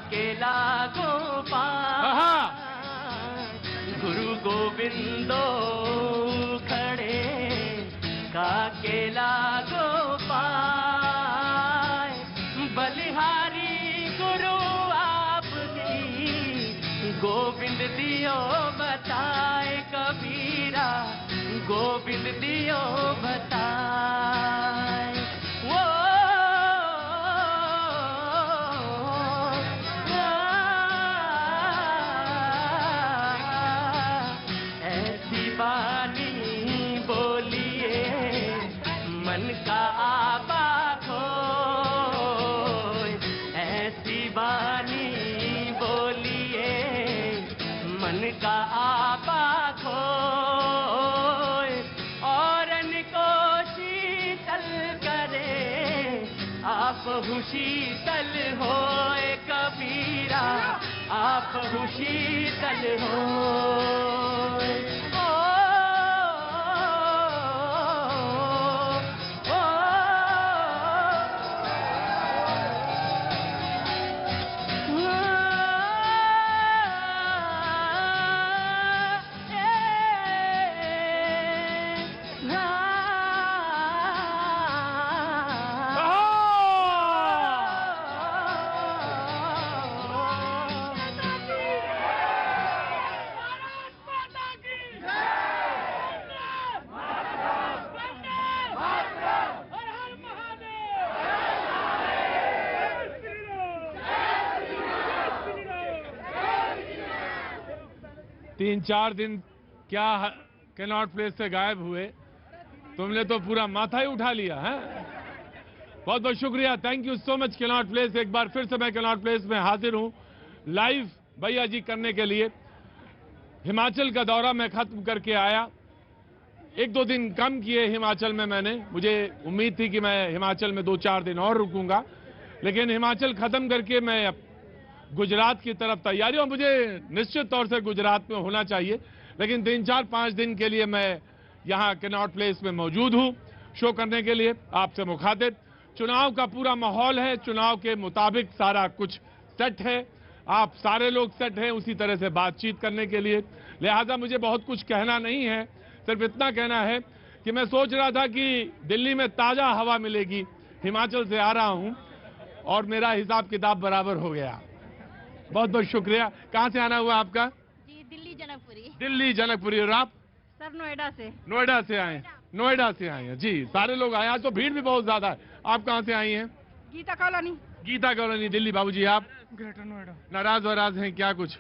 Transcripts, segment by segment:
केला गोपाल गुरु गोविंदो खड़े का केला गोपाल बलिहारी गुरु आपकी गोविंद दियो बताए कबीरा गोविंद दियो बताए वो ऐसी बानी बोलिए मन का आपा खोए ऐसी बानी बोलिए मन का आपा खोए औरन को शीतल करे आप शीतल होए कबीरा आप शीतल होए तीन चार दिन क्या कैनॉट प्लेस से गायब हुए तुमने तो पूरा माथा ही उठा लिया है। बहुत बहुत शुक्रिया, thank you so much cannot place. एक बार फिर से मैं कैनॉट प्लेस में हाजिर हूं लाइव भैया जी करने के लिए। हिमाचल का दौरा मैं खत्म करके आया, एक दो दिन कम किए हिमाचल में मैंने। मुझे उम्मीद थी कि मैं हिमाचल में 2-4 दिन और रुकूंगा, लेकिन हिमाचल खत्म करके मैं गुजरात की तरफ तैयारी, और मुझे निश्चित तौर से गुजरात में होना चाहिए, लेकिन 3-4-5 दिन के लिए मैं यहां कैनॉट प्लेस में मौजूद हूं शो करने के लिए आपसे मुखातिब। चुनाव का पूरा माहौल है, चुनाव के मुताबिक सारा कुछ सेट है, आप सारे लोग सेट हैं उसी तरह से बातचीत करने के लिए, लिहाजा मुझे बहुत कुछ कहना नहीं है। सिर्फ इतना कहना है कि मैं सोच रहा था कि दिल्ली में ताजा हवा मिलेगी, हिमाचल से आ रहा हूं और मेरा हिसाब किताब बराबर हो गया। बहुत बहुत शुक्रिया। कहां से आना हुआ आपका? जी दिल्ली जनकपुरी। दिल्ली जनकपुरी। और आप? सर नोएडा से। नोएडा से आए? नोएडा से आए हैं जी, सारे लोग आए। आज तो भीड़ भी बहुत ज्यादा है। आप कहां से आई हैं? गीता कॉलोनी। गीता कॉलोनी दिल्ली। बाबूजी आप? ग्रेटर नोएडा। नाराज वराज हैं क्या कुछ?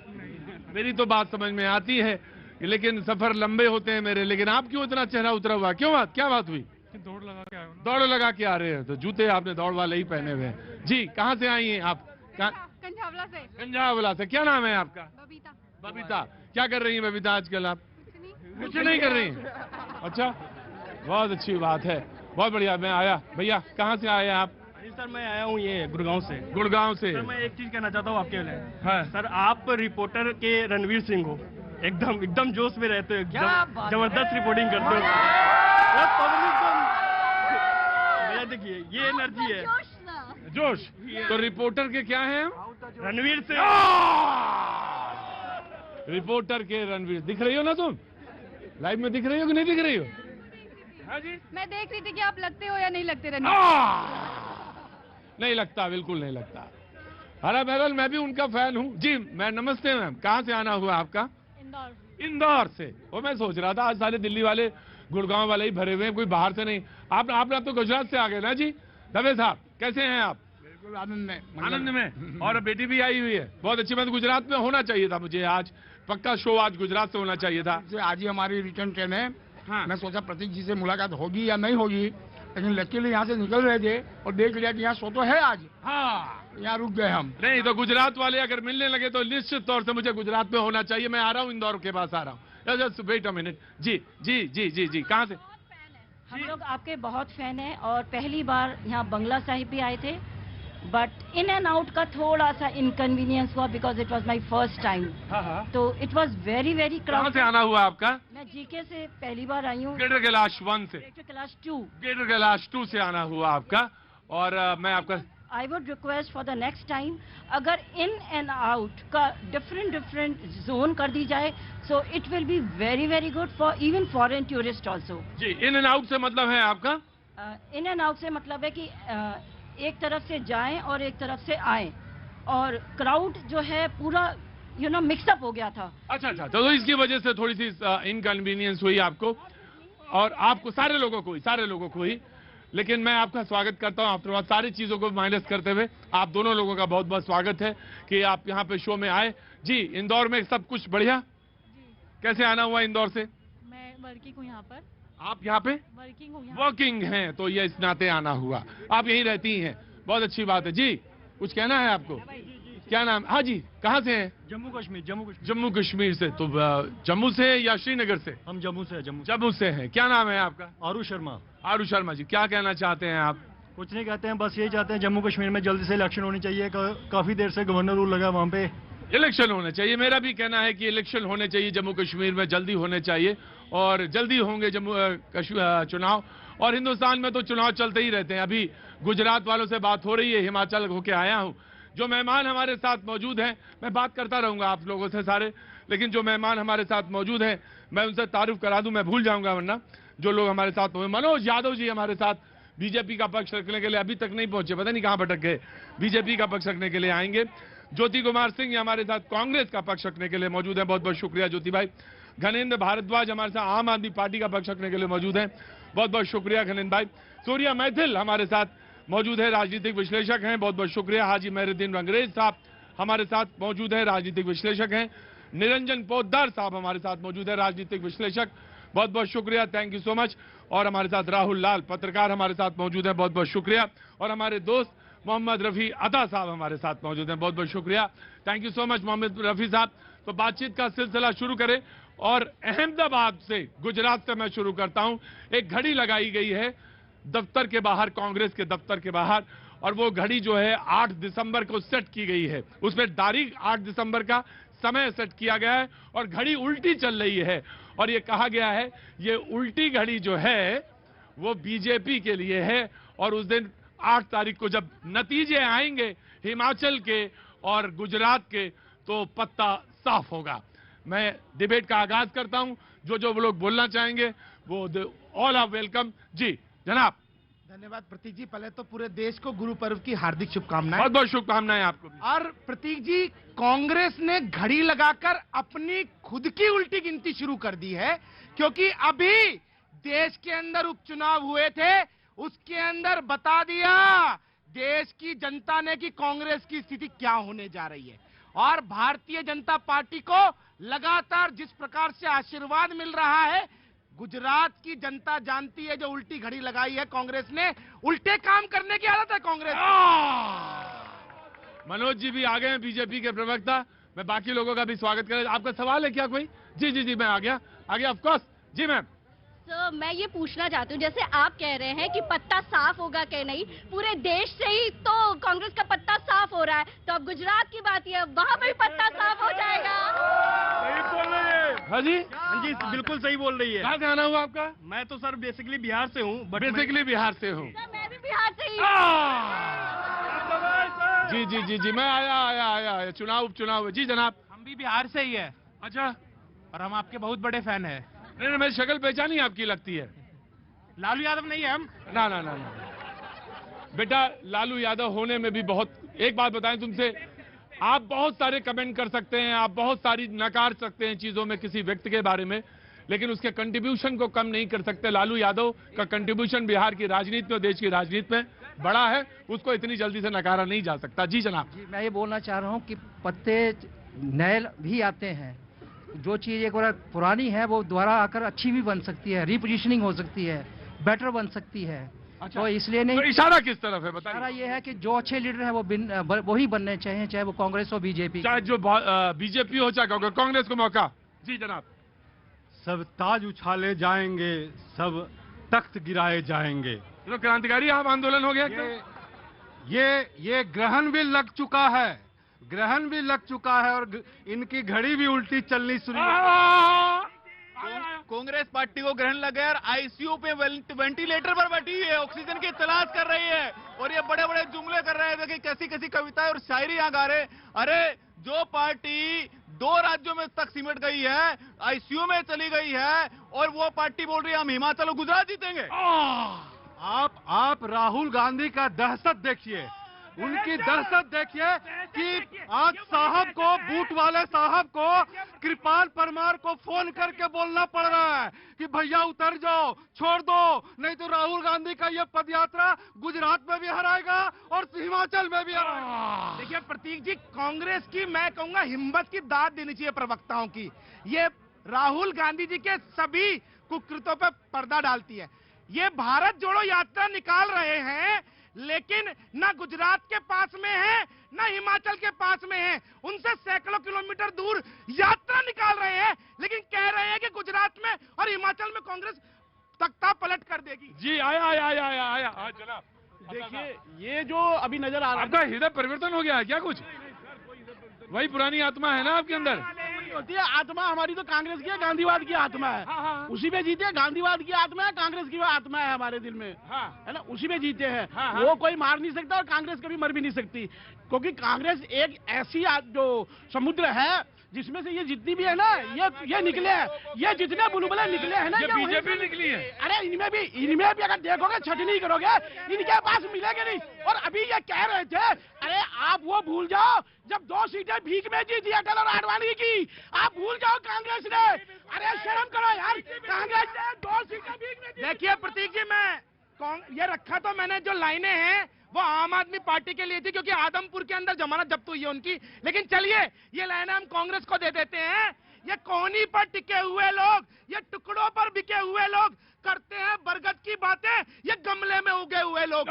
मेरी तो बात समझ में आती है, लेकिन सफर लंबे होते हैं मेरे। लेकिन आप क्यों इतना चेहरा उतरा हुआ? क्यों बात, क्या बात हुई? दौड़ लगा के आए हो ना? दौड़ लगा के आ रहे हैं तो जूते आपने दौड़ वाले ही पहने हुए हैं जी। कहां से आई हैं आप? कंझावला से। कंझावला से। क्या नाम है आपका? बबीता। बबीता। क्या कर रही है बबीता आजकल आप? कुछ नहीं कर रही हैं? अच्छा, बहुत अच्छी बात है, बहुत बढ़िया। मैं आया। भैया कहाँ से आए आप? सर मैं आया हूँ ये गुड़गांव से। गुड़गांव से। सर मैं एक चीज कहना चाहता हूँ आपके लिए। हाँ। सर आप रिपोर्टर के रणवीर सिंह हो, एकदम एकदम जोश में रहते हो, एकदम जबरदस्त रिपोर्टिंग करते हो। पब्लिक को देखिए ये एनर्जी है, जोश। तो रिपोर्टर के क्या हैं? रणवीर सिंह। रिपोर्टर के रणवीर। दिख रही हो ना तुम? लाइव में दिख रही हो कि नहीं दिख रही हो? हाँ जी, मैं देख रही थी कि आप लगते हो या नहीं लगते रहने। नहीं लगता, बिल्कुल नहीं लगता। हरा बहरहाल मैं भी उनका फैन हूँ जी। मैं नमस्ते मैम, कहाँ से आना हुआ आपका? इंदौर। इंदौर से। और मैं सोच रहा था आज सारे दिल्ली वाले गुड़गांव वाले ही भरे हुए हैं, कोई बाहर से नहीं। आप तो गुजरात से आ गए ना जी। दवे साहब कैसे हैं आप? बिल्कुल आनंद में। आनंद में। और बेटी भी आई हुई है, बहुत अच्छी बात। गुजरात में होना चाहिए था मुझे आज, पक्का शो आज गुजरात से होना चाहिए था। आज ही हमारी रिटर्न ट्रेन है। हाँ। मैं सोचा प्रतीक जी से मुलाकात होगी या नहीं होगी, लेकिन लकीली यहाँ से निकल रहे थे और देख लिया कि यहाँ शो तो है आज। हाँ, यहाँ रुक गए हम। नहीं तो गुजरात वाले अगर मिलने लगे तो निश्चित तौर से मुझे गुजरात में होना चाहिए। मैं आ रहा हूँ, इंदौर के पास आ रहा हूँ। Just wait a minute. जी जी जी जी जी। कहाँ से? हम लोग आपके बहुत फैन हैं और पहली बार यहाँ बंगला साहिब भी आए थे, बट इन एंड आउट का थोड़ा सा इनकन्वीनियंस हुआ because it was my first time. तो इट वाज वेरी वेरी कहाँ क्राउडेड। से आना हुआ आपका? मैं जीके से पहली बार आई हूँ। ग्रेटर कैलाश 1 से। ग्रेटर कैलाश 2। ग्रेटर कैलाश 2 से आना हुआ आपका। और मैं आपका I would request for the next time, अगर इन एंड आउट का डिफरेंट जोन कर दी जाए, so it will be very very good for even foreign tourist also. जी, इन एंड आउट से मतलब है आपका? इन एंड आउट से मतलब है कि एक तरफ से जाएं और एक तरफ से आएं, और क्राउड जो है पूरा मिक्सअप हो गया था। अच्छा, तो इसकी वजह से थोड़ी सी इनकन्वीनियंस हुई आपको, और आपको सारे लोगों को ही। लेकिन मैं आपका स्वागत करता हूं, आफ्टर बात सारी चीजों को माइनस करते हुए आप दोनों लोगों का बहुत बहुत स्वागत है कि आप यहाँ पे शो में आए। जी, इंदौर में सब कुछ बढ़िया? कैसे आना हुआ इंदौर से? मैं वर्किंग हूँ यहाँ पर। आप यहाँ पे वर्किंग हूँ वर्किंग हैं, तो ये इस नाते आना हुआ। आप यहीं रहती हैं, बहुत अच्छी बात है। जी, कुछ कहना है आपको? क्या नाम? हाँ जी, कहाँ से हैं? जम्मू कश्मीर। जम्मू कश्मीर से। तो जम्मू से या श्रीनगर से? हम जम्मू से हैं। क्या नाम है आपका? आरू शर्मा जी, क्या कहना चाहते हैं आप? कुछ नहीं कहते हैं, बस यही चाहते हैं जम्मू कश्मीर में जल्दी से इलेक्शन होनी चाहिए। काफी देर से गवर्नर रूल लगा वहाँ पे। इलेक्शन होने चाहिए, मेरा भी कहना है कि इलेक्शन होने चाहिए जम्मू कश्मीर में, जल्दी होने चाहिए, और जल्दी होंगे चुनाव। और हिंदुस्तान में तो चुनाव चलते ही रहते हैं। अभी गुजरात वालों से बात हो रही है, हिमाचल होके आया हूं। जो मेहमान हमारे साथ मौजूद हैं, मैं बात करता रहूंगा आप लोगों से सारे, लेकिन जो मेहमान हमारे साथ मौजूद हैं मैं उनसे तारुफ करा दूं, मैं भूल जाऊंगा वरना। जो लोग हमारे साथ हुए, मनोज यादव जी हमारे साथ बीजेपी का पक्ष रखने के लिए अभी तक नहीं पहुंचे, पता नहीं कहां भटक गए, बीजेपी का पक्ष रखने के लिए आएंगे। ज्योति कुमार सिंह हमारे साथ कांग्रेस का पक्ष रखने के लिए मौजूद है, बहुत बहुत शुक्रिया ज्योति भाई। घनेन्द्र भारद्वाज हमारे साथ आम आदमी पार्टी का पक्ष रखने के लिए मौजूद है, बहुत बहुत शुक्रिया घनेन्द्र भाई। सूर्या मैथिल हमारे साथ मौजूद है, राजनीतिक विश्लेषक हैं, बहुत बहुत शुक्रिया। हाजी मेहरुद्दीन अंग्रेज साहब हमारे साथ मौजूद है, राजनीतिक विश्लेषक हैं। निरंजन पोद्दार साहब हमारे साथ मौजूद है, राजनीतिक विश्लेषक, बहुत बहुत शुक्रिया, थैंक यू सो मच। और हमारे साथ राहुल लाल पत्रकार हमारे साथ मौजूद है, बहुत बहुत शुक्रिया। और हमारे दोस्त मोहम्मद रफी अता साहब हमारे साथ मौजूद हैं, बहुत बहुत शुक्रिया, thank you so much Mohammad Rafi साहब। तो बातचीत का सिलसिला शुरू करें, और अहमदाबाद से, गुजरात से मैं शुरू करता हूं। एक घड़ी लगाई गई है दफ्तर के बाहर, कांग्रेस के दफ्तर के बाहर, और वो घड़ी जो है 8 दिसंबर को सेट की गई है। उसमें तारीख 8 दिसंबर का समय सेट किया गया है, और घड़ी उल्टी चल रही है। और ये कहा गया है ये उल्टी घड़ी जो है वो बीजेपी के लिए है, और उस दिन 8 तारीख को जब नतीजे आएंगे हिमाचल के और गुजरात के, तो पत्ता साफ होगा। मैं डिबेट का आगाज करता हूं, जो लोग बोलना चाहेंगे वो ऑल आर वेलकम। जी जनाब। धन्यवाद प्रतीक जी, पहले तो पूरे देश को गुरु पर्व की हार्दिक शुभकामनाएं। बहुत बहुत शुभकामनाएं आपको भी। और प्रतीक जी, कांग्रेस ने घड़ी लगाकर अपनी खुद की उल्टी गिनती शुरू कर दी है, क्योंकि अभी देश के अंदर उपचुनाव हुए थे, उसके अंदर बता दिया देश की जनता ने कि कांग्रेस की स्थिति क्या होने जा रही है। और भारतीय जनता पार्टी को लगातार जिस प्रकार से आशीर्वाद मिल रहा है, गुजरात की जनता जानती है, जो उल्टी घड़ी लगाई है कांग्रेस ने, उल्टे काम करने की आदत है कांग्रेस। मनोज जी भी आ गए हैं, बीजेपी के प्रवक्ता। मैं बाकी लोगों का भी स्वागत करें। आपका सवाल है क्या कोई? जी मैं आ गया ऑफ कोर्स। Ji ma'am. तो मैं ये पूछना चाहती हूँ, जैसे आप कह रहे हैं कि पत्ता साफ होगा कि नहीं, पूरे देश से ही तो कांग्रेस का पत्ता साफ हो रहा है, तो अब गुजरात की बात है, वहाँ पर भी पत्ता साफ हो जाएगा। सही बोल रही है। हाँ जी, बिल्कुल सही बोल रही है। कहाँ से आना हुआ आपका? मैं तो सर बेसिकली बिहार से हूँ। बेसिकली बिहार से हूँ। मैं भी बिहार से ही। जी मैं आया चुनाव। जी जनाब। हम भी बिहार से ही है। अच्छा। और हम आपके बहुत बड़े फैन हैं। नहीं, मेरी शक्ल पहचानी आपकी लगती है। लालू यादव नहीं है हम। ना बेटा, लालू यादव होने में भी बहुत, एक बात बताएं तुमसे, आप बहुत सारे कमेंट कर सकते हैं, आप बहुत सारी नकार सकते हैं चीजों में किसी व्यक्ति के बारे में, लेकिन उसके कंट्रीब्यूशन को कम नहीं कर सकते। लालू यादव का कंट्रीब्यूशन बिहार की राजनीति में, देश की राजनीति में बड़ा है, उसको इतनी जल्दी से नकारा नहीं जा सकता। जी जनाब। जी मैं ये बोलना चाह रहा हूँ कि पत्ते नए भी आते हैं, जो चीज एक बार पुरानी है वो दोबारा आकर अच्छी भी बन सकती है, रिपोजिशनिंग हो सकती है, बेटर बन सकती है। अच्छा। तो इसलिए नहीं, तो इशारा किस तरफ है बताइए? इशारा ये है कि जो अच्छे लीडर हैं वो ही बनने चाहिए, चाहे वो कांग्रेस हो बीजेपी, चाहे जो बीजेपी हो चाहे कांग्रेस को मौका। जी जनाब। सब ताज उछाले जाएंगे, सब तख्त गिराए जाएंगे। तो क्रांतिकारी आंदोलन हो गया। ये ग्रहण भी लग चुका है, और इनकी घड़ी भी उल्टी चलनी शुरू। कांग्रेस पार्टी को ग्रहण लगा है और आईसीयू पे वेंटिलेटर पर बैठी है, ऑक्सीजन की तलाश कर रही है, और ये बड़े बड़े जुमले कर रहे थे देखिए कैसी कैसी कविताएं और शायरी यहाँ गा रहे। अरे जो पार्टी 2 राज्यों में तक सिमट गई है, आईसीयू में चली गई है, और वो पार्टी बोल रही है हम हिमाचल और गुजरात जीतेंगे। आप राहुल गांधी का दहशत देखिए, उनकी दहशत देखिए कि आज साहब को, बूट वाले साहब को, कृपाल परमार को फोन करके बोलना पड़ रहा है कि भैया उतर जाओ, छोड़ दो, नहीं तो राहुल गांधी का ये पदयात्रा गुजरात में भी हराएगा और हिमाचल में भी हराएगा। देखिए प्रतीक जी, कांग्रेस की मैं कहूंगा हिम्मत की दाद देनी चाहिए प्रवक्ताओं की। ये राहुल गांधी जी के सभी कुकृतों पर पर्दा डालती है। ये भारत जोड़ो यात्रा निकाल रहे हैं, लेकिन ना गुजरात के पास में है ना हिमाचल के पास में है, उनसे सैकड़ों किलोमीटर दूर यात्रा निकाल रहे हैं, लेकिन कह रहे हैं कि गुजरात में और हिमाचल में कांग्रेस तख्ता पलट कर देगी। जी आया जनाब। देखिए ये जो अभी नजर आ रहा है, आपका हृदय परिवर्तन हो गया है क्या? कुछ वही पुरानी आत्मा है ना आपके अंदर? होती है आत्मा हमारी तो कांग्रेस की है, गांधीवाद की आत्मा है। उसी में जीते, गांधीवाद की आत्मा है, कांग्रेस की आत्मा है हमारे दिल में, है ना, उसी में जीते हैं। वो कोई मार नहीं सकता और कांग्रेस कभी मर भी नहीं सकती, क्योंकि कांग्रेस एक ऐसी जो समुद्र है जिसमें से ये जितनी भी है ना, ये निकले हैं, ये जितने बुलबुलें निकले हैं ना, ये बीजेपी निकली है। अरे इनमें भी अगर देखोगे, छटनी करोगे, इनके पास मिलेंगे नहीं। और अभी ये कह रहे थे, अरे आप वो भूल जाओ जब 2 सीटें भीख में जीती अटल और आडवाणी की, आप भूल जाओ कांग्रेस ने। अरे शर्म करो यार, कांग्रेस ने 2 सीटें भीख में जीती। देखिए प्रतीक जी, मैं ये रखा तो मैंने जो लाइनें हैं वो आम आदमी पार्टी के लिए थी, क्योंकि आदमपुर के अंदर जमानत जब्त हुई है उनकी। लेकिन चलिए ये लाइनें हम कांग्रेस को दे देते हैं। ये कोहनी पर टिके हुए लोग, ये टुकड़ों पर बिके हुए लोग करते हैं बरगद की बातें, ये गमले में उगे हुए लोग।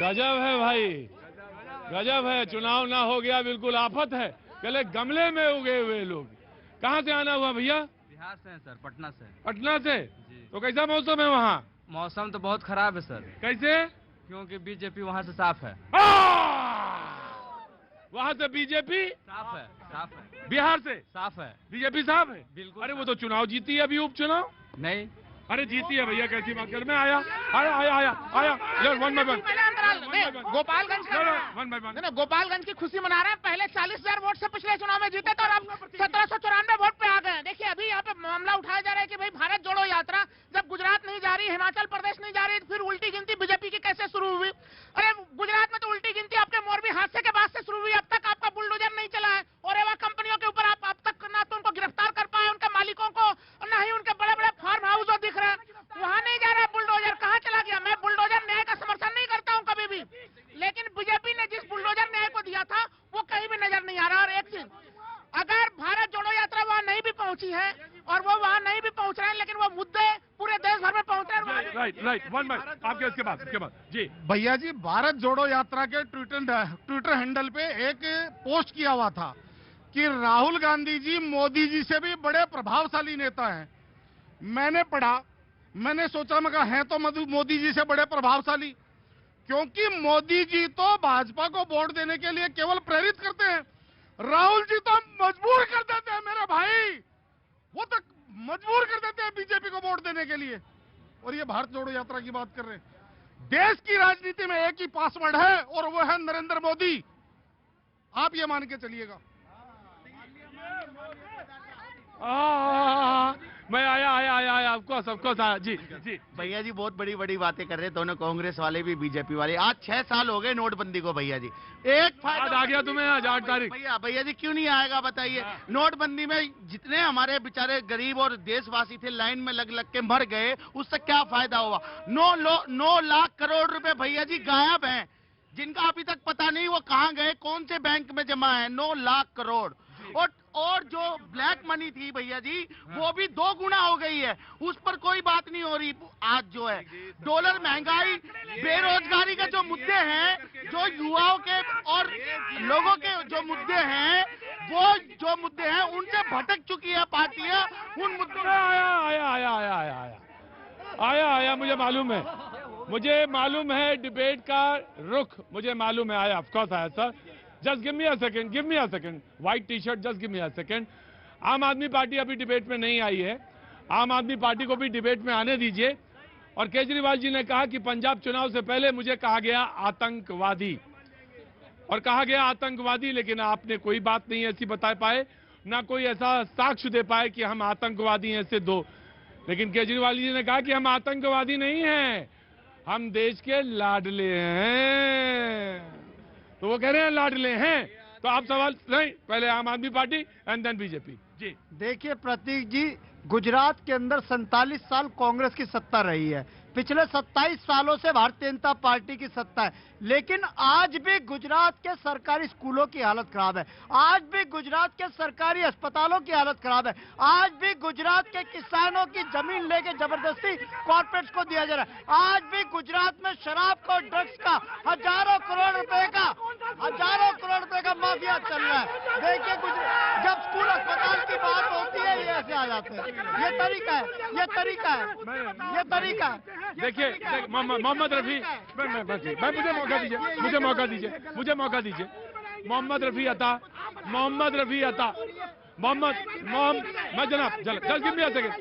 गजब है भाई, गजब है। चुनाव ना हो गया, बिल्कुल आफत है। पहले गमले में उगे हुए लोग। कहाँ से आना हुआ भैया? बिहार से है सर, पटना से। पटना से? तो कैसा मौसम है वहाँ? मौसम तो बहुत खराब है सर। कैसे? क्योंकि बीजेपी वहाँ से साफ है। वहाँ से बीजेपी साफ है। बिहार से साफ है, बीजेपी साफ है। बिल्कुल। अरे वो तो चुनाव जीती है, अभी उपचुनाव नहीं। अरे जीती है भैया, कैसी बात कर? मैं आया one by one. Gopalganj Gopalganj की खुशी मना रहे हैं। पहले 40,000 वोट से पिछले चुनाव में जीते थे और अब 1794 वोट पे आ गए। देखिए अभी यहाँ पे मामला उठाया जा रहा है कि भाई भारत जोड़ो यात्रा जब गुजरात नहीं जा रही, हिमाचल प्रदेश नहीं जा रही, फिर उल्टी गिनती बीजेपी की कैसे शुरू हुई? अरे गुजरात में तो उल्टी गिनती आपके मोरबी हादसे के बाद से शुरू हुई। अब तक आपका बुलडोजर नहीं चला है और एवा कंपनियों के ऊपर आप अब तक ना तो उनको गिरफ्तार कर पाए, उनके मालिकों को, और न ही उनके बड़े बड़े फार्म हाउस दिख रहे हैं। वहाँ नहीं जा रहा बुलडोजर, कहाँ चला गया? मैं बुलडोजर न्याय का समर्थन नहीं करता हूँ कभी भी, लेकिन बीजेपी ने जिस बुलडोजर न्याय को दिया था वो कहीं भी नजर नहीं आ रहा। और एक चीज, अगर भारत जोड़ो यात्रा वहाँ नहीं भी पहुंची है और वो वहाँ नहीं भी पहुंच रहे हैं, लेकिन वो मुद्दे पूरे देश भर में पहुंच रहे हैं। राइट वन बाय आपके इसके बाद जी भैया जी, भारत जोड़ो यात्रा के ट्विटर हैंडल पे एक पोस्ट किया हुआ था कि राहुल गांधी जी मोदी जी से भी बड़े प्रभावशाली नेता हैं। मैंने पढ़ा, मैंने सोचा, मैं कहा हैं तो मोदी जी से बड़े प्रभावशाली, क्योंकि मोदी जी तो भाजपा को वोट देने के लिए केवल प्रेरित करते हैं, राहुल जी तो मजबूर कर देते हैं मेरे भाई, वो तो मजबूर कर देते हैं बीजेपी को वोट देने के लिए। और ये भारत जोड़ो यात्रा की बात कर रहे हैं। देश की राजनीति में एक ही पासवर्ड है और वो है नरेंद्र मोदी। आप ये मान के चलिएगा। मैं आया सबको जी भैया जी बहुत बड़ी बातें कर रहे हैं दोनों, कांग्रेस वाले भी बीजेपी वाले। आज 6 साल हो गए नोटबंदी को भैया जी, एक फायदा आ गया तुम्हें आज 8 तारीख। भैया जी क्यों नहीं आएगा बताइए? नोटबंदी में जितने हमारे बेचारे गरीब और देशवासी थे लाइन में लग के मर गए, उससे क्या फायदा हुआ? 9 लाख करोड़ रुपए भैया जी गायब हैं, जिनका अभी तक पता नहीं वो कहाँ गए, कौन से बैंक में जमा है। 9 लाख करोड़। और जो ब्लैक मनी थी भैया जी वो भी 2 गुना हो गई है, उस पर कोई बात नहीं हो रही। आज जो है डॉलर, महंगाई, बेरोजगारी के जो मुद्दे हैं, जो युवाओं के और लोगों के जो मुद्दे हैं, वो जो मुद्दे हैं उनसे भटक चुकी है पार्टियां। उन मुद्दों आया मुझे मालूम है डिबेट का रुख, मुझे मालूम है आया, ऑफ कोर्स आया sir. Just give me a second, white T shirt, just give me a second. आम आदमी पार्टी अभी डिबेट में नहीं आई है, आम आदमी पार्टी को भी डिबेट में आने दीजिए। और केजरीवाल जी ने कहा कि पंजाब चुनाव से पहले मुझे कहा गया आतंकवादी, और कहा गया आतंकवादी, लेकिन आपने कोई बात नहीं ऐसी बता पाए, ना कोई ऐसा साक्ष्य दे पाए कि हम आतंकवादी हैं सिद्ध हो। लेकिन केजरीवाल जी ने कहा कि हम आतंकवादी नहीं हैं, हम देश के लाडले हैं। तो वो कह रहे हैं लाडले हैं, तो आप सवाल नहीं, पहले आम Aadmi party and then BJP. जी देखिए प्रतीक जी, गुजरात के अंदर 47 साल कांग्रेस की सत्ता रही है, पिछले 27 सालों से भारतीय जनता पार्टी की सत्ता है, लेकिन आज भी गुजरात के सरकारी स्कूलों की हालत खराब है, आज भी गुजरात के सरकारी अस्पतालों की हालत खराब है, आज भी गुजरात के किसानों की जमीन लेके जबरदस्ती कॉर्पोरेट्स को दिया जा रहा है, आज भी गुजरात में शराब का, ड्रग्स का हजारों करोड़ रुपए का माफिया चल रहा है। देखिए जब स्कूल अस्पताल की बात होती है ये ऐसे आ जाते हैं। ये तरीका है। देखिए मोहम्मद रफी, मुझे मौका दीजिए मोहम्मद रफी अता मैं जनाब give me a second.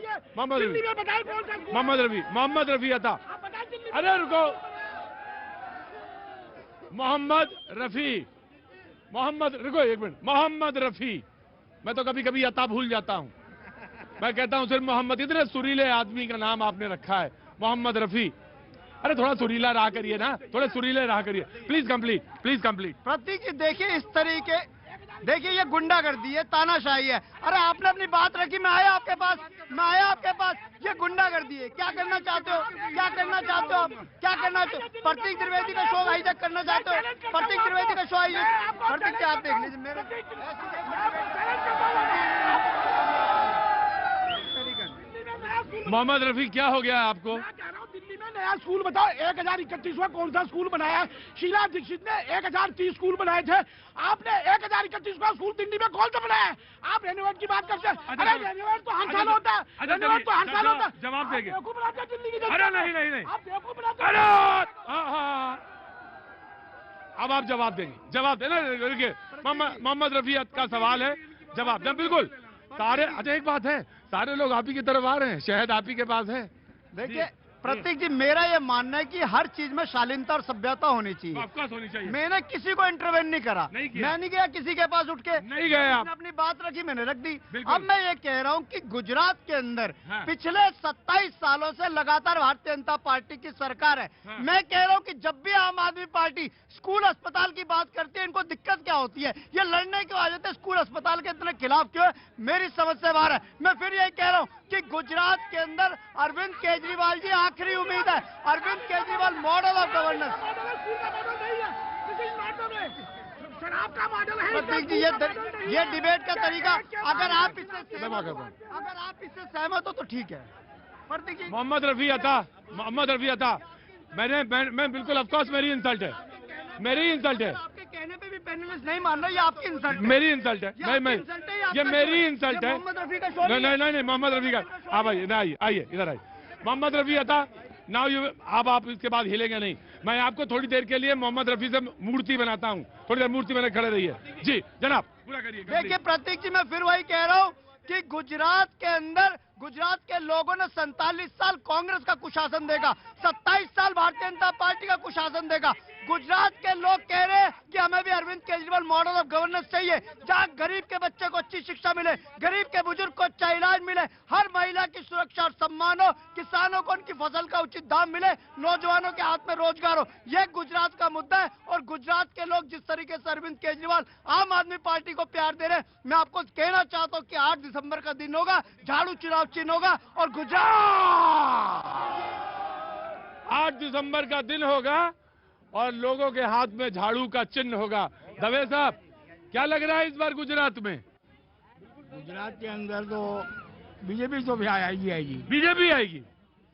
Mohammad Rafi Ata, अरे रुको, रुको एक मिनट। मोहम्मद रफी, मैं तो कभी कभी अता भूल जाता हूं, मैं कहता हूं सिर्फ मोहम्मद। इतने सुरीले आदमी का नाम आपने रखा है मोहम्मद रफी, अरे थोड़ा सुरीला रहा करिए ना, थोड़े सुरीले रहा करिए। Please complete. प्रतीक जी देखिए इस तरीके, देखिए ये गुंडागर्दी है, तानाशाही है। अरे आपने अपनी बात रखी, मैं आया आपके पास, ये गुंडागर्दी है। क्या करना चाहते हो आप? प्रतीक त्रिवेदी का शो हाईजैक करना चाहते हो? प्रतीक त्रिवेदी का शो हाईजैक, प्रतीक से आप देख लीजिए मेरे। मोहम्मद रफी क्या हो गया आपको? दिल्ली में नया स्कूल बताओ, 1031वां कौन सा स्कूल बनाया है? शीला दीक्षित ने 1030 स्कूल बनाए थे, आपने 1031वां स्कूल दिल्ली में कौन सा बनाया है? आप रेनोवेट की बात करते हैं। अरे रेनोवेट तो हर साल होता है, जवाब देंगे। दिल्ली की, अरे नहीं, आप बेवकूफ बनाते। अरे अब आप जवाब देना। देखिए मोहम्मद रफी का सवाल है, जवाब दें। बिल्कुल सारे, अच्छा एक बात है, सारे लोग आप ही की तरफ आ रहे हैं, शहद आप ही के पास है। देखिए प्रतीक जी, मेरा ये मानना है कि हर चीज में शालीनता और सभ्यता होनी चाहिए। मैंने किसी को इंटरवेन नहीं करा, मैं नहीं गया किसी के पास उठ के, नहीं गए आप, अपनी बात रखी, मैंने रख दी। अब मैं ये कह रहा हूँ कि गुजरात के अंदर पिछले 27 सालों से लगातार भारतीय जनता पार्टी की सरकार है। मैं कह रहा हूँ कि जब भी आम आदमी पार्टी स्कूल अस्पताल की बात करती है, इनको दिक्कत क्या होती है? ये लड़ने की वजह से स्कूल अस्पताल के इतने खिलाफ क्यों है? मेरी समझ से बाहर है। मैं फिर यही कह रहा हूँ कि गुजरात के अंदर अरविंद केजरीवाल जी आखिरी उम्मीद है। Arvind Kejriwal model of governance. शराब का मॉडल है। प्रतीक जी ये डिबेट का तरीका, अगर आप इससे सहमत हो तो ठीक है। प्रतीक जी मोहम्मद रफी अता, मैं बिल्कुल, ऑफ कोर्स मेरी इंसल्ट है। आपके कहने पे भी पैनलिस्ट नहीं मान रहा, ये आपकी इंसल्ट है। मेरी इंसल्ट है, ये मेरी इंसल्ट है। मोहम्मद रफी का शो नहीं, मोहम्मद रफी का, आप आइए इधर आइए। मोहम्मद रफी अता, नाउ यू, अब आप इसके बाद हिलेंगे नहीं। मैं आपको थोड़ी देर के लिए मोहम्मद रफी से मूर्ति बनाता हूँ, थोड़ी देर मूर्ति बने खड़े रहिए। जी जनाब, पूरा करिए। देखिए प्रतीक जी, मैं फिर वही कह रहा हूँ कि गुजरात के अंदर गुजरात के लोगों ने 47 साल कांग्रेस का कुशासन देखा, 27 साल भारतीय जनता पार्टी का कुशासन देखा। गुजरात के लोग कह रहे हैं कि हमें भी Arvind Kejriwal model of governance चाहिए, जहां गरीब के बच्चे को अच्छी शिक्षा मिले, गरीब के बुजुर्ग को अच्छा इलाज मिले, हर महिला की सुरक्षा और सम्मान हो, किसानों को उनकी फसल का उचित दाम मिले, नौजवानों के हाथ में रोजगार हो। यह गुजरात का मुद्दा है। और गुजरात के लोग जिस तरीके से अरविंद केजरीवाल आम आदमी पार्टी को प्यार दे रहे हैं, मैं आपको कहना चाहता हूं कि 8 दिसंबर का दिन होगा, झाड़ू चुनाव चिन्ह होगा और गुजरात 8 दिसंबर का दिन होगा और लोगों के हाथ में झाड़ू का चिन्ह होगा। दवे साहब, क्या लग रहा है इस बार गुजरात में? गुजरात के अंदर तो बीजेपी तो भी आएगी। बीजेपी आएगी।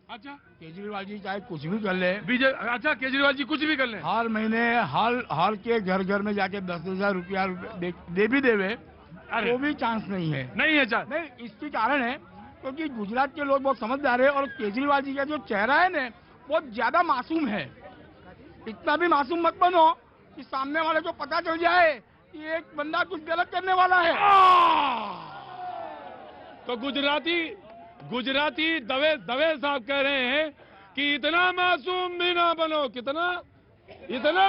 अच्छा, केजरीवाल जी चाहे कुछ भी कर ले, अच्छा केजरीवाल जी कुछ भी कर ले, हर महीने हर के घर में जाके 10,000 रुपया दे भी देवे, वो भी चांस नहीं है। नहीं है चांस। नहीं, इसके कारण है क्योंकि गुजरात के लोग बहुत समझदार है और केजरीवाल जी का जो चेहरा है ना, बहुत ज्यादा मासूम है। इतना भी मासूम मत बनो कि सामने वाले को पता चल जाए कि एक बंदा कुछ गलत करने वाला है। तो गुजराती दवे साहब कह रहे हैं कि इतना मासूम भी ना बनो, कितना, इतना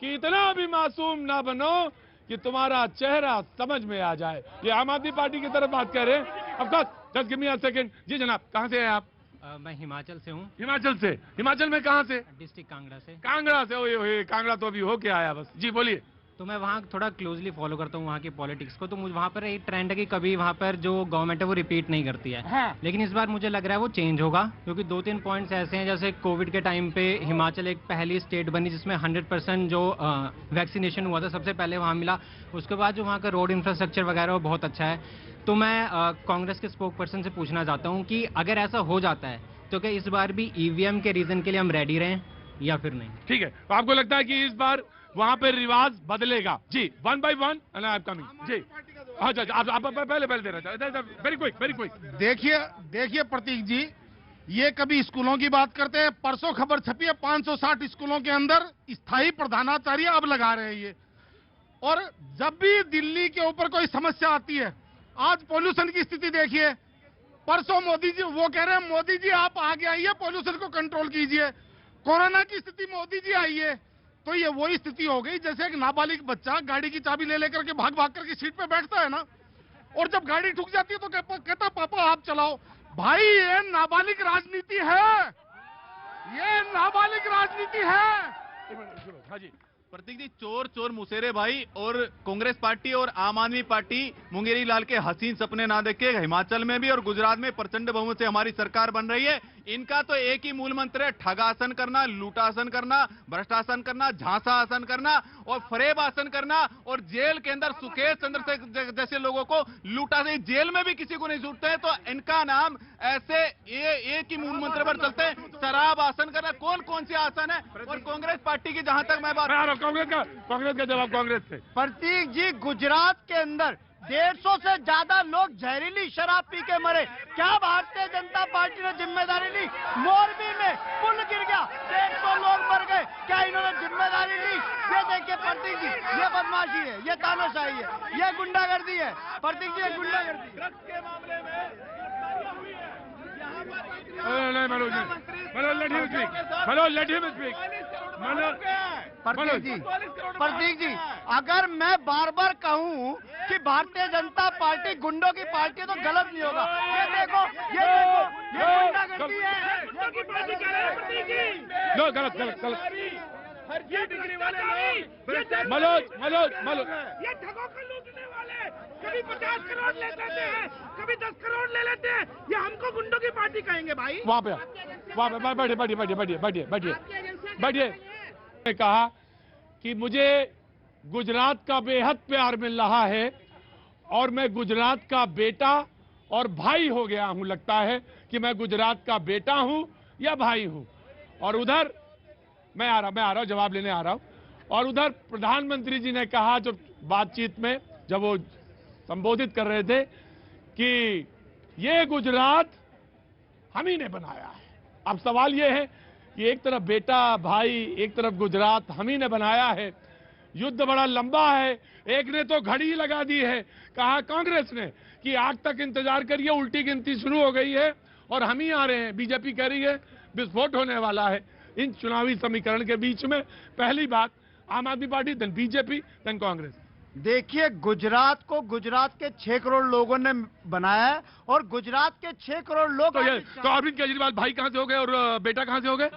कि इतना भी मासूम ना बनो कि तुम्हारा चेहरा समझ में आ जाए। ये आम आदमी पार्टी की तरफ बात कर रहे हैं। Of course, just give me a second. जी जनाब, कहां से हैं आप? मैं हिमाचल से हूँ। हिमाचल से? हिमाचल में कहां से? डिस्ट्रिक्ट कांगड़ा से। कांगड़ा से? ओए कांगड़ा तो अभी होके आया बस। जी बोलिए। तो मैं वहाँ थोड़ा क्लोजली फॉलो करता हूँ वहाँ की पॉलिटिक्स को, तो मुझे वहाँ पर एक ट्रेंड है कि कभी वहाँ पर जो गवर्नमेंट है वो रिपीट नहीं करती है। हाँ। लेकिन इस बार मुझे लग रहा है वो चेंज होगा, क्योंकि 2-3 पॉइंट्स ऐसे हैं, जैसे कोविड के टाइम पे हिमाचल एक पहली स्टेट बनी जिसमें 100% जो वैक्सीनेशन हुआ था सबसे पहले वहाँ मिला। उसके बाद जो वहाँ का रोड इंफ्रास्ट्रक्चर वगैरह वो बहुत अच्छा है। तो मैं कांग्रेस के स्पोक पर्सन से पूछना चाहता हूँ कि अगर ऐसा हो जाता है तो क्या इस बार भी ईवीएम के रीजन के लिए हम रेडी रहें या फिर नहीं? ठीक है, तो आपको लगता है कि इस बार वहां पे रिवाज बदलेगा? जी, 1 by 1 and I am coming. जी अच्छा, आप पहले देना चाहते, वेरी क्विक। देखिए प्रतीक जी, ये कभी स्कूलों की बात करते हैं, परसों खबर छपी है 560 स्कूलों के अंदर स्थायी प्रधानाचार्य अब लगा रहे हैं ये। और जब भी दिल्ली के ऊपर कोई समस्या आती है, आज पोल्यूशन की स्थिति देखिए, परसों मोदी जी वो कह रहे हैं मोदी जी आप आगे आइए, पोल्यूशन को कंट्रोल कीजिए। कोरोना की स्थिति मोदी जी आइए। तो ये वही स्थिति हो गई जैसे एक नाबालिग बच्चा गाड़ी की चाबी ले लेकर के भाग करके सीट पे बैठता है ना, और जब गाड़ी ठुक जाती है तो कहता पापा आप चलाओ। भाई ये नाबालिग राजनीति है, ये नाबालिग राजनीति है। हाँ जी प्रतीक जी, चोर चोर मुसेरे भाई, और कांग्रेस पार्टी और आम आदमी पार्टी मुंगेरी लाल के हसीन सपने ना देखे। हिमाचल में भी और गुजरात में प्रचंड बहुमत से हमारी सरकार बन रही है। इनका तो एक ही मूल मंत्र है, ठगासन करना, लूटासन करना, भ्रष्टासन करना, झांसासन करना और फरेब आसन करना, और जेल के अंदर सुकेश चंद्र से जैसे लोगों को लूटा से जेल में भी किसी को नहीं छूटते हैं। तो इनका नाम ऐसे एक ही मूल मंत्र पर चलते हैं, शराब आसन करना। कौन सी आसन है? और कांग्रेस पार्टी की जहां तक मैं बात, कांग्रेस का जवाब कांग्रेस से। प्रतीक जी, गुजरात के अंदर 150 से ज्यादा लोग जहरीली शराब पी के मरे। क्या भारतीय जनता पार्टी ने जिम्मेदारी ली? मोरबी में पुल गिर गया, 150 लोग मर गए। क्या इन्होंने जिम्मेदारी ली? ये देखिए प्रतीक जी, ये बदमाशी है, ये तानाशाही है, ये गुंडागर्दी है। प्रतीक जी, ये गुंडागर्दी के मामले में प्रतीक जी, अगर मैं बार बार कहूँ कि भारतीय जनता पार्टी गुंडों की पार्टी है तो गलत नहीं होगा। ये देखो ये गुंडागर्दी है, गलत। डिग्री वाले मनोज ये ठगों को लूटने वाले कभी 50 करोड़ ले लेते हैं, कभी 10 करोड़ ले लेते हैं, ये हमको गुंडों की पार्टी कहेंगे भाई? वहाँ पे बैठिए। ने कहा कि मुझे गुजरात का बेहद प्यार मिल रहा है और मैं गुजरात का बेटा और भाई हो गया हूं। लगता है कि मैं गुजरात का बेटा हूं या भाई हूं। और उधर मैं आ रहा हूं, जवाब लेने आ रहा हूं। और उधर प्रधानमंत्री जी ने कहा जो बातचीत में, जब वो संबोधित कर रहे थे, कि ये गुजरात हम ही ने बनाया है। अब सवाल ये है कि एक तरफ बेटा भाई, एक तरफ गुजरात हम ही ने बनाया है। युद्ध बड़ा लंबा है। एक ने तो घड़ी लगा दी है, कहा कांग्रेस ने कि आग तक इंतजार करिए, उल्टी गिनती शुरू हो गई है और हम ही आ रहे हैं। बीजेपी कह रही है विस्फोट होने वाला है। इन चुनावी समीकरण के बीच में पहली बात Aam Aadmi Party, then BJP, then Congress. देखिए, गुजरात को गुजरात के 6 करोड़ लोगों ने बनाया है और गुजरात के 6 करोड़ लोग तो अरविंद केजरीवाल भाई कहां से हो गए और बेटा कहां से हो गए?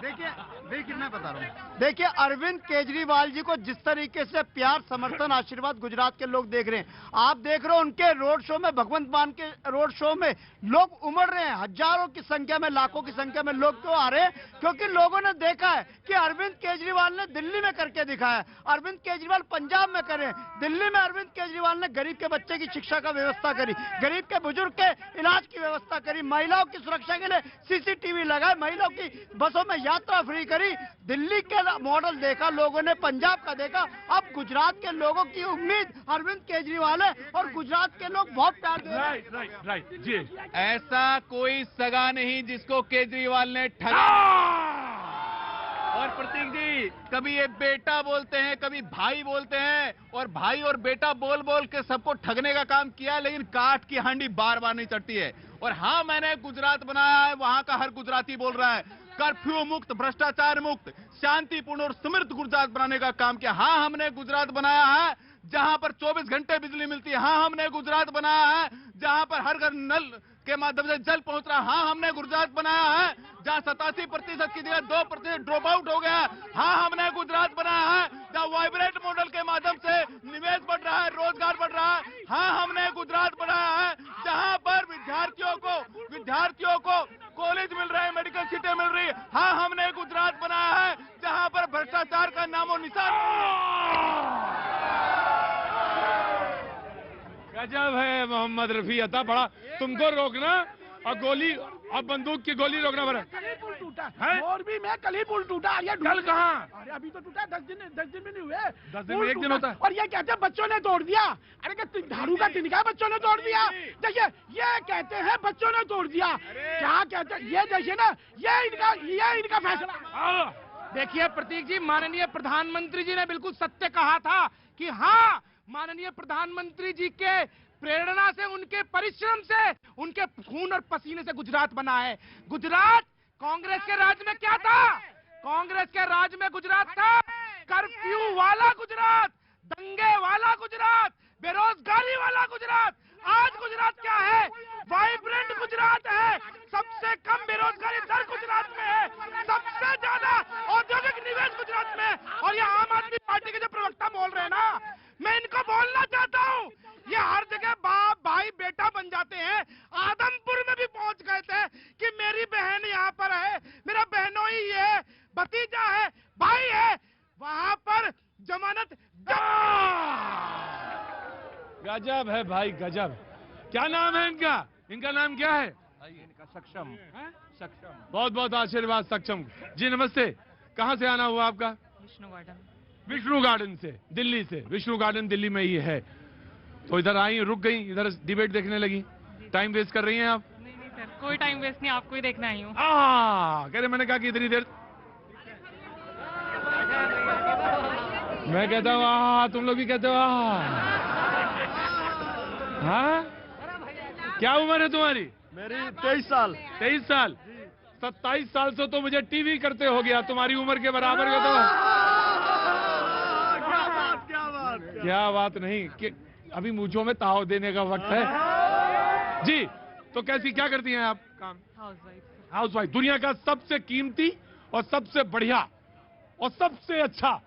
देखिए मैं बता रहा हूँ। देखिए, अरविंद केजरीवाल जी को जिस तरीके से प्यार, समर्थन, आशीर्वाद गुजरात के लोग देख रहे हैं, आप देख रहे हो उनके रोड शो में, भगवंत मान के रोड शो में लोग उमड़ रहे हैं। हजारों की संख्या में, लाखों की संख्या में लोग क्यों आ रहे हैं? क्योंकि लोगों ने देखा है कि अरविंद केजरीवाल ने दिल्ली में करके दिखाया। अरविंद केजरीवाल पंजाब में करे, दिल्ली में अरविंद केजरीवाल ने गरीब के बच्चे की शिक्षा का व्यवस्था करी, गरीब के बुजुर्ग के इलाज की व्यवस्था करी, महिलाओं की सुरक्षा के लिए सीसीटीवी लगाए, महिलाओं की बसों में यात्रा फ्री करी। दिल्ली के मॉडल देखा लोगों ने, पंजाब का देखा। अब गुजरात के लोगों की उम्मीद अरविंद केजरीवाल है और गुजरात के लोग बहुत प्यार दे रहे हैं। राइट जी। ऐसा कोई सगा नहीं जिसको केजरीवाल ने ठगा। और प्रतीक जी, कभी ये बेटा बोलते हैं, कभी भाई बोलते हैं, और भाई और बेटा बोल बोल के सबको ठगने का काम किया है, लेकिन काठ की हांडी बार बार नहीं चढ़ती है। और हाँ, मैंने गुजरात बनाया है, वहां का हर गुजराती बोल रहा है कर्फ्यू मुक्त, भ्रष्टाचार मुक्त, शांतिपूर्ण और समृद्ध गुजरात बनाने का काम किया। हाँ, हमने गुजरात बनाया है जहां पर 24 घंटे बिजली मिलती है। हाँ, हमने गुजरात बनाया है जहां पर हर घर नल के माध्यम से जल पहुंच रहा है। हाँ, हमने गुजरात बनाया है जहां 87% की जगह 2% ड्रॉप आउट हो गया। हाँ, हमने गुजरात बनाया है जहां वाइब्रेंट मॉडल के माध्यम से निवेश बढ़ रहा है, रोजगार बढ़ रहा है। हाँ, हमने गुजरात बनाया है जहां पर विद्यार्थियों को कॉलेज मिल रहे हैं, मेडिकल सीटें मिल रही है। हाँ, हमने गुजरात बनाया है जहां पर भ्रष्टाचार का नामो निशान गजब है मोहम्मद रफी अता, बड़ा तुमको रोकना और गोली और बंदूक की गोली रोकना पड़ा। पुल टूटा मोरबी में, कल ही पुल टूटा। कल कहाँ? अरे अभी तो टूटा, 10 दिन भी नहीं हुए। 10 दिन में 1 दिन होता है। और ये कहते हैं बच्चों ने तोड़ दिया। अरे झाड़ू का तिनका बच्चों ने तोड़ दिया। देखिए ये कहते हैं बच्चों ने तोड़ दिया, क्या कहते हैं ये देखिए ना, ये इनका फैसला। देखिए प्रतीक जी, माननीय प्रधानमंत्री जी ने बिल्कुल सत्य कहा था कि हाँ, माननीय प्रधानमंत्री जी के प्रेरणा से, उनके परिश्रम से, उनके खून और पसीने से गुजरात बना है। गुजरात कांग्रेस के राज में क्या था? कांग्रेस के राज में गुजरात था कर्फ्यू वाला गुजरात, दंगे वाला गुजरात, बेरोजगारी वाला गुजरात। आज गुजरात क्या है? वाइब्रेंट गुजरात है। सबसे कम बेरोजगारी दर गुजरात में है, सबसे ज्यादा औद्योगिक निवेश गुजरात में। और ये आम आदमी पार्टी के जो प्रवक्ता बोल रहे हैं ना, मैं इनको बोलना चाहता हूँ, ये हर जगह बाप भाई बेटा बन जाते हैं। आदमपुर में भी पहुंच गए थे कि मेरी बहन यहाँ पर है, मेरा बहनोई है, भतीजा है, भाई है, वहां पर जमानत। गजब है भाई, गजब। क्या नाम है इनका? इनका नाम क्या है? इनका सक्षम। बहुत बहुत आशीर्वाद सक्षम जी। नमस्ते, कहाँ से आना हुआ आपका? विष्णु गार्डन से, दिल्ली से। विष्णु गार्डन दिल्ली में ही है, तो इधर आई, रुक गई, इधर डिबेट देखने लगी। टाइम वेस्ट कर रही हैं आप? नहीं सर, कोई टाइम वेस्ट नहीं, आपको ही देखना आई हूँ। कह रहे, मैंने कहा कि इतनी देर, मैं कहता हूँ तुम लोग भी कहते हो हाँ? क्या उम्र है तुम्हारी? मेरी 23 साल। 23 साल? 27 साल से तो मुझे टीवी करते हो गया, तुम्हारी उम्र के बराबर हो तो। क्या बात नहीं कि अभी मूंछों में ताव देने का वक्त है जी। तो कैसी, क्या करती हैं आप काम? हाउसवाइफ। दुनिया का सबसे कीमती और सबसे बढ़िया और सबसे अच्छा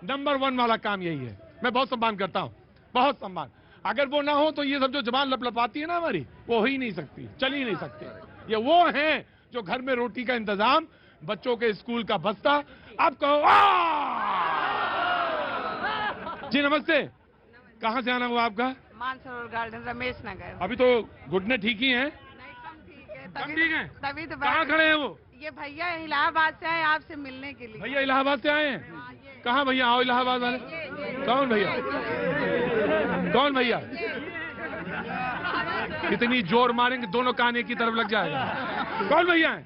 नंबर 1 वाला काम यही है। मैं बहुत सम्मान करता हूँ, बहुत सम्मान। अगर वो ना हो तो ये सब जो जबान लपलपाती है ना हमारी, वो हो ही नहीं सकती, चल ही नहीं सकती। ये वो हैं जो घर में रोटी का इंतजाम, बच्चों के स्कूल का बस्ता। आप कहो जी। नमस्ते, कहाँ से आना हुआ आपका? मानसरोवर गार्डन, रमेश नगर। अभी तो घुटने ठीक ही हैं? कम ठीक है। तभी तो कहाँ खड़े हैं वो? ये भैया इलाहाबाद से आए आपसे मिलने के लिए। भैया इलाहाबाद से आए हैं? कहाँ भैया? आओ इलाहाबाद वाले। कौन भैया? कौन भैया? इतनी जोर मारेंगे दोनों कान एक ही तरफ लग जाएगा। कौन भैया है?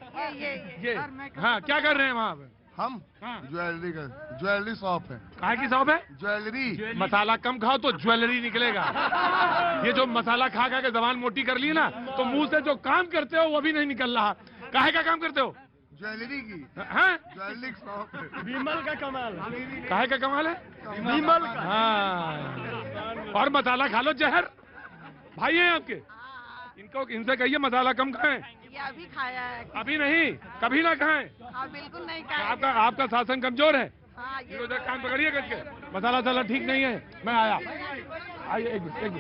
ये हाँ, क्या कर रहे हैं वहाँ पे? हम ज्वेलरी शॉप है। कहाँ की शॉप है? ज्वेलरी। मसाला कम खाओ तो ज्वेलरी निकलेगा। ये जो मसाला खा खा के जबान मोटी कर ली ना, तो मुंह से जो काम करते हो वो भी नहीं निकल रहा। काहे का काम करते हो? ज्वेलरी की। हाँ, ज्वेलरी शॉप है। विमल का कमाल। काहे का कमाल है? विमल का। हाँ, और मसाला खा लो, जहर। भाई हैं आपके? इनको, इनसे कहिए मसाला कम खाएं। ये अभी खाया है। अभी नहीं, कभी ना खाएं। हाँ बिल्कुल नहीं खाया। आपका शासन कमजोर है। हाँ, ये कान पकड़िए करके। मसाला साला ठीक नहीं है। मैं आया, आइए एक मिनट,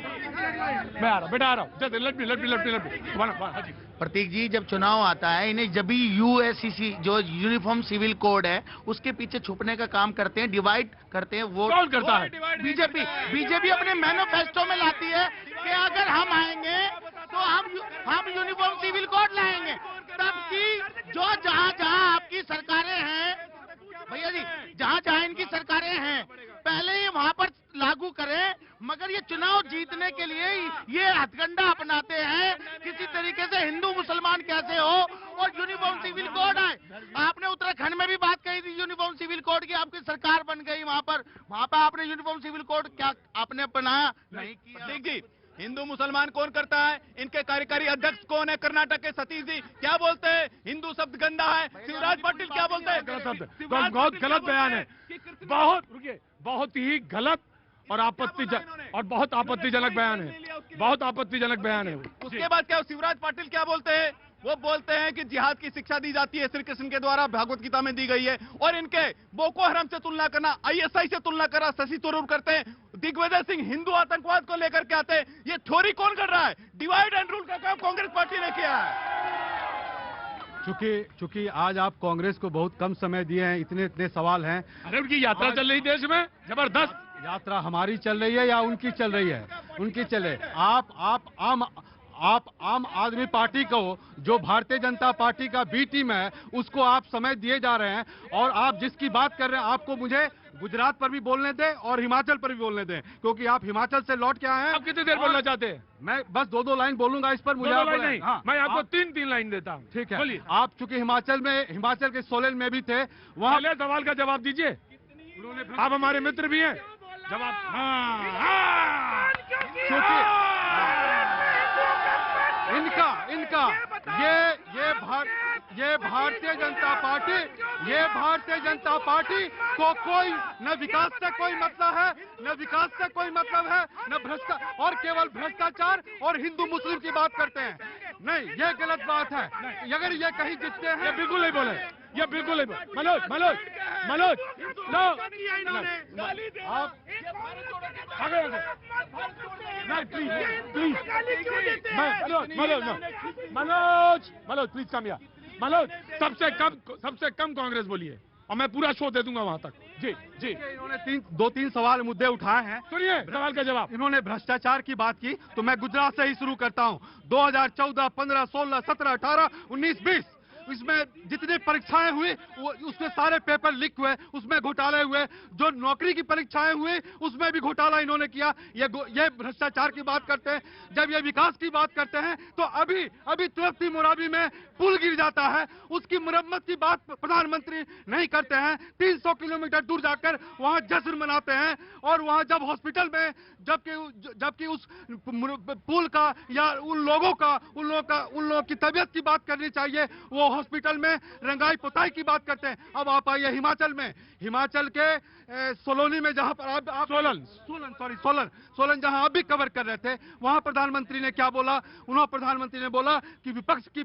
मैं आ रहा, बेटा आ रहा हूँ। लट भी। प्रतीक जी, जब चुनाव आता है, इन्हें जब भी यूएससीसी जो यूनिफॉर्म सिविल कोड है उसके पीछे छुपने का काम करते हैं, डिवाइड करते हैं। वोट कौन करता है? बीजेपी अपने मैनिफेस्टो में लाती है कि अगर हम आएंगे तो हम यूनिफॉर्म सिविल कोड लाएंगे। तब की जो जहां आपकी सरकारें हैं भैया जी, जहां इनकी सरकारें हैं, पहले ही वहां पर लागू करें। मगर ये चुनाव जीतने के लिए ये हथकंडा अपनाते हैं, किसी तरीके से हिंदू मुसलमान कैसे हो और यूनिफॉर्म सिविल कोड है। आपने उत्तराखंड में भी बात कही थी यूनिफॉर्म सिविल कोड की, आपकी सरकार बन गई वहां पर आपने यूनिफॉर्म सिविल कोड क्या आपने अपनाया? नहीं किया। ठीक जी, हिंदू मुसलमान कौन करता है? इनके कार्यकारी अध्यक्ष कौन है? कर्नाटक के सतीश जी क्या बोलते हैं? हिंदू शब्द गंदा है। शिवराज पाटिल क्या बोलते हैं? बहुत गलत बयान है, बहुत ही गलत और बहुत आपत्तिजनक बयान है, बहुत आपत्तिजनक बयान है। उसके बाद क्या शिवराज पाटिल क्या बोलते हैं? वो बोलते हैं कि जिहाद की शिक्षा दी जाती है, श्री कृष्ण के द्वारा भगवत गीता में दी गई है, और इनके बोको हराम से तुलना करना, आईएसआई से तुलना करना शशि थरूर करते हैं। दिग्विजय सिंह हिंदू आतंकवाद को लेकर के आते हैं। ये थ्योरी कौन कर रहा है? डिवाइड एंड रूल का काम कांग्रेस पार्टी ने किया है। चूंकि आज आप कांग्रेस को बहुत कम समय दिए हैं, इतने सवाल हैं। अरे उनकी यात्रा चल रही देश में, जबरदस्त यात्रा हमारी चल रही है या उनकी चल रही है? उनकी चले। आप आम आदमी पार्टी को, जो भारतीय जनता पार्टी का बी टीम है, उसको आप समय दिए जा रहे हैं। और आप जिसकी बात कर रहे हैं, आपको मुझे गुजरात पर भी बोलने दें और हिमाचल पर भी बोलने दें, क्योंकि आप हिमाचल से लौट के आए हैं। आप कितनी देर बोलना चाहते हैं? मैं बस 2 लाइन बोलूंगा इस पर, मुझे आप नहीं, हाँ, मैं आपको 3 लाइन देता हूँ। ठीक है। आप चूंकि हिमाचल के सोलन में भी थे, वहाँ पहले सवाल का जवाब दीजिए। आप हमारे मित्र भी हैं। जवाब इनका ये भारतीय जनता पार्टी को कोई न विकास से कोई मतलब है, न भ्रष्टाचार, और केवल भ्रष्टाचार और हिंदू मुस्लिम की बात करते हैं। नहीं, ये गलत बात है। अगर ये कहीं जीतते हैं, ये बिल्कुल नहीं बोले, ये बिल्कुल नहीं बोले। मनोज आप मनोज प्लीज कम या मनोज सबसे कम कांग्रेस बोली है, और मैं पूरा शो दे दूंगा वहां तक। जी इन्होंने 2-3 सवाल मुद्दे उठाए हैं। सुनिए सवाल का जवाब। इन्होंने भ्रष्टाचार की बात की, तो मैं गुजरात से ही शुरू करता हूं। 2014, 15, 16, 17, 18, 19, 20 इसमें जितनी परीक्षाएं हुई उसमें सारे पेपर लीक हुए, उसमें घोटाले हुए। जो नौकरी की परीक्षाएं हुई उसमें भी घोटाला इन्होंने किया। ये भ्रष्टाचार की बात करते हैं। जब ये विकास की बात करते हैं तो अभी तुरंती मोराबी में पुल गिर जाता है, उसकी मरम्मत की बात प्रधानमंत्री नहीं करते हैं। 300 किलोमीटर दूर जाकर वहां जश्न मनाते हैं, और वहां जब हॉस्पिटल में जबकि उस पुल का या उन लोगों की तबीयत की बात करनी चाहिए, वो हॉस्पिटल में रंगाई पुताई की बात करते हैं। अब आप आइए हिमाचल के सोलोनी में, जहां पर आप सोलन जहां आप भी कवर कर रहे थे, वहां प्रधानमंत्री ने क्या बोला? प्रधानमंत्री ने बोला कि विपक्ष की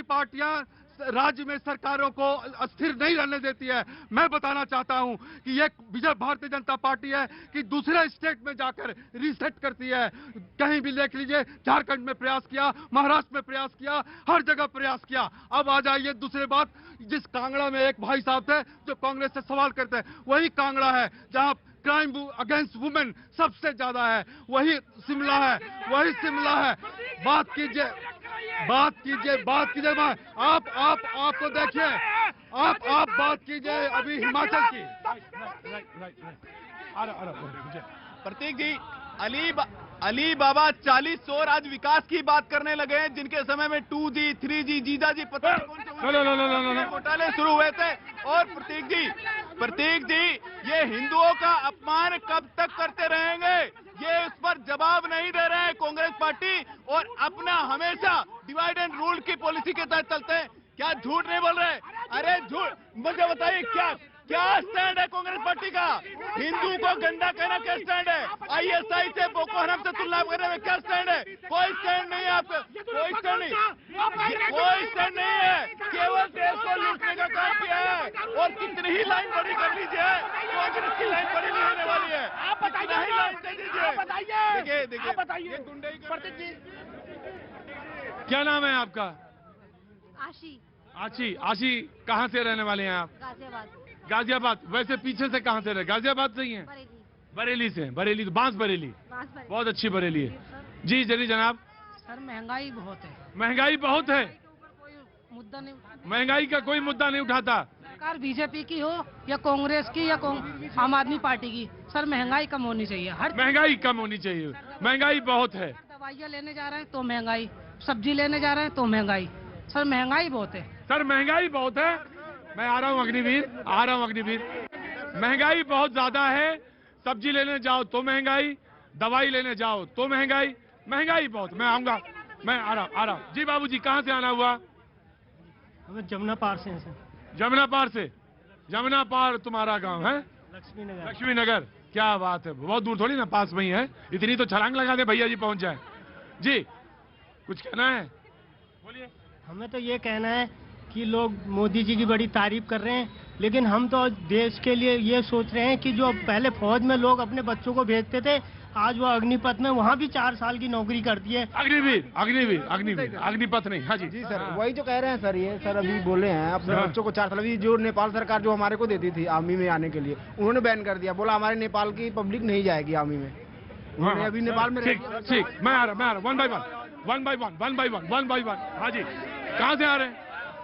पार्टियां राज्य में सरकारों को अस्थिर नहीं रहने देती है। मैं बताना चाहता हूं कि ये विजय भारतीय जनता पार्टी है कि दूसरे स्टेट में जाकर रीसेट करती है। कहीं भी देख लीजिए, झारखंड में प्रयास किया, महाराष्ट्र में प्रयास किया, हर जगह प्रयास किया। अब आ जाइए दूसरी बात, जिस कांगड़ा में एक भाई साहब थे जो कांग्रेस से सवाल करते हैं, वही कांगड़ा है जहां क्राइम अगेंस्ट वुमेन सबसे ज्यादा है, वही शिमला है। बात कीजिए आप तो देखिए, आप बात कीजिए अभी हिमाचल की। प्रतीक जी, अली बाबा 40 चोर आज विकास की बात करने लगे हैं, जिनके समय में 2G, 3G, जीजाजी पता नहीं कौन से घोटाले शुरू हुए थे। और प्रतीक जी ये हिंदुओं का अपमान कब तक करते रहेंगे? ये इस पर जवाब नहीं दे रहे हैं कांग्रेस पार्टी, और अपना हमेशा डिवाइड एंड रूल की पॉलिसी के तहत चलते हैं। क्या झूठ नहीं बोल रहे? अरे झूठ, मुझे बताइए क्या स्टैंड है कांग्रेस पार्टी का? हिंदू को गंदा कहना क्या स्टैंड है? आईएसआई से बोको हराम से तुलना करने में क्या स्टैंड है? कोई स्टैंड नहीं है आपका, कोई स्टैंड नहीं है। केवल देश को लूटने का काम किया है, और कितनी ही लाइन बड़ी कर लीजिए, कांग्रेस की लाइन बड़ी नहीं होने वाली है। आप बताइए, देखिए गुंडे। क्या नाम है आपका? आशी। आशी कहाँ से रहने वाले हैं आप? गाजियाबाद। वैसे पीछे से कहाँ से रहे? गाजियाबाद से ही हैं? बरेली से। बरेली तो बरेली बहुत अच्छी बरेली है। जी जनाब। सर महंगाई बहुत है। महंगाई बहुत है, मुद्दा नहीं, महंगाई का कोई मुद्दा नहीं उठाता। सरकार बीजेपी की हो या कांग्रेस की या आम आदमी पार्टी की, सर महंगाई कम होनी चाहिए। महंगाई कम होनी चाहिए, महंगाई बहुत है। दवाइयाँ लेने जा रहे हैं तो महंगाई, सब्जी लेने जा रहे हैं तो महंगाई, सर महंगाई बहुत है। सर महंगाई बहुत है। मैं आ रहा हूँ अग्निवीर। महंगाई बहुत ज्यादा है। सब्जी लेने जाओ तो महंगाई, दवाई लेने जाओ तो महंगाई, महंगाई बहुत। मैं आऊंगा, मैं आ रहा हूँ। जी बाबूजी, कहाँ से आना हुआ? हमें जमुना पार से हैं सर। जमुना पार से? जमुना पार तुम्हारा गांव है? लक्ष्मी नगर। लक्ष्मी नगर, क्या बात है, बहुत दूर थोड़ी ना, पास में ही है। इतनी तो छलांग लगा दे भैया जी पहुंच जाए। जी कुछ कहना है? बोलिए। हमें तो ये कहना है कि लोग मोदी जी की बड़ी तारीफ कर रहे हैं, लेकिन हम तो देश के लिए ये सोच रहे हैं कि जो पहले फौज में लोग अपने बच्चों को भेजते थे, आज वो अग्निपथ में वहाँ भी 4 साल की नौकरी करती है। अग्निवीर, अग्निवीर, अग्निवीर, अग्निपथ नहीं। हाँ जी। जी सर, वही जो कह रहे हैं सर, ये सर अभी बोले हैं अपने बच्चों को 4 साल, अभी जो नेपाल सरकार जो हमारे को देती थी आर्मी में आने के लिए, उन्होंने बैन कर दिया, बोला हमारे नेपाल की पब्लिक नहीं जाएगी आर्मी में। उन्होंने अभी नेपाल में ठीक, मैं आ रहा, वन बाई वन। हाँ जी, कहाँ से आ रहे हैं?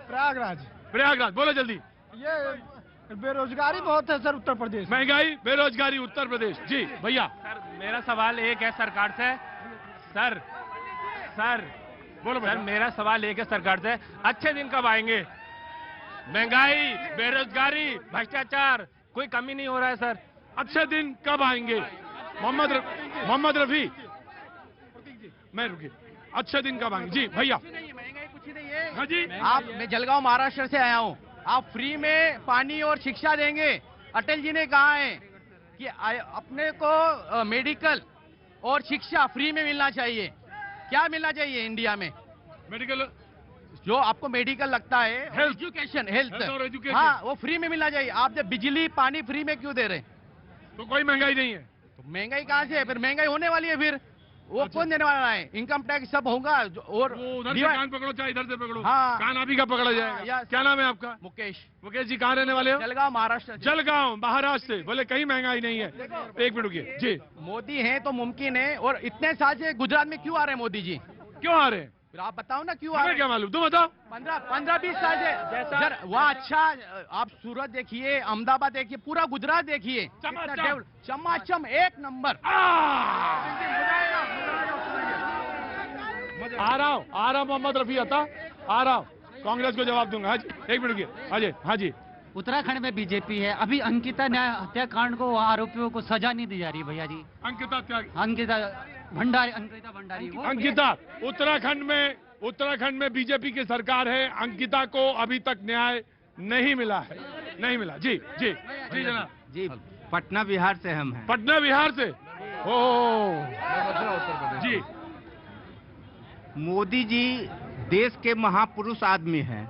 प्रयागराज। प्रयागराज, बोलो जल्दी। ये बेरोजगारी बहुत है सर उत्तर प्रदेश। महंगाई, बेरोजगारी उत्तर प्रदेश। जी भैया। सर मेरा सवाल एक है सरकार से। सर बोलो सर, मेरा सवाल एक है सरकार से, अच्छे दिन कब आएंगे? महंगाई, बेरोजगारी, भ्रष्टाचार, कोई कमी नहीं हो रहा है सर। अच्छे दिन कब आएंगे? मोहम्मद रफी, मैं रुकिए, अच्छे दिन कब आएंगे? जी भैया। हाँ जी। मैं जलगांव महाराष्ट्र से आया हूँ। आप फ्री में पानी और शिक्षा देंगे। अटल जी ने कहा है कि अपने को मेडिकल और शिक्षा फ्री में मिलना चाहिए। क्या मिलना चाहिए इंडिया में? मेडिकल, जो आपको मेडिकल लगता है, एजुकेशन, हेल्थ, हाँ वो फ्री में मिलना चाहिए। आप जब बिजली पानी फ्री में क्यों दे रहे हैं? तो कोई महंगाई नहीं है। तो महंगाई कहाँ से है? फिर महंगाई होने वाली है, फिर वो कौन देने वाला है? इनकम टैक्स सब होगा। और उधर से कान पकड़ो चाहे इधर से पकड़ो, हाँ, कान आप ही का पकड़ा जाएगा। क्या नाम है आपका? मुकेश। मुकेश जी, कहाँ रहने वाले हो? जलगांव महाराष्ट्र। जलगांव महाराष्ट्र से। बोले कहीं महंगाई नहीं है। एक मिनट रुकिए जी। मोदी हैं तो मुमकिन है। और इतने साल से गुजरात में क्यों आ रहे हैं मोदी जी? क्यों आ रहे हैं? फिर आप बताओ ना क्यों आ रहे हैं? क्या मालूम, तुम बताओ। 15-20 साल से वहाँ अच्छा, आप सूरत देखिए, अहमदाबाद देखिए, पूरा गुजरात देखिए, चमाचम एक नंबर। आ रहा हूँ मोहम्मद रफी आता, आ रहा हूँ, कांग्रेस को जवाब दूंगा। हाँ जी, एक मिनट रुकिए। हाँ जी। उत्तराखंड में बीजेपी है। अभी अंकिता न्याय हत्याकांड को आरोपियों को सजा नहीं दी जा रही भैया जी। अंकिता भंडारी। उत्तराखंड में बीजेपी की सरकार है। अंकिता को अभी तक न्याय नहीं मिला है, नहीं मिला। जी जनाब। जी पटना बिहार से हम हैं। पटना बिहार से। जी। मोदी जी देश के महापुरुष आदमी हैं,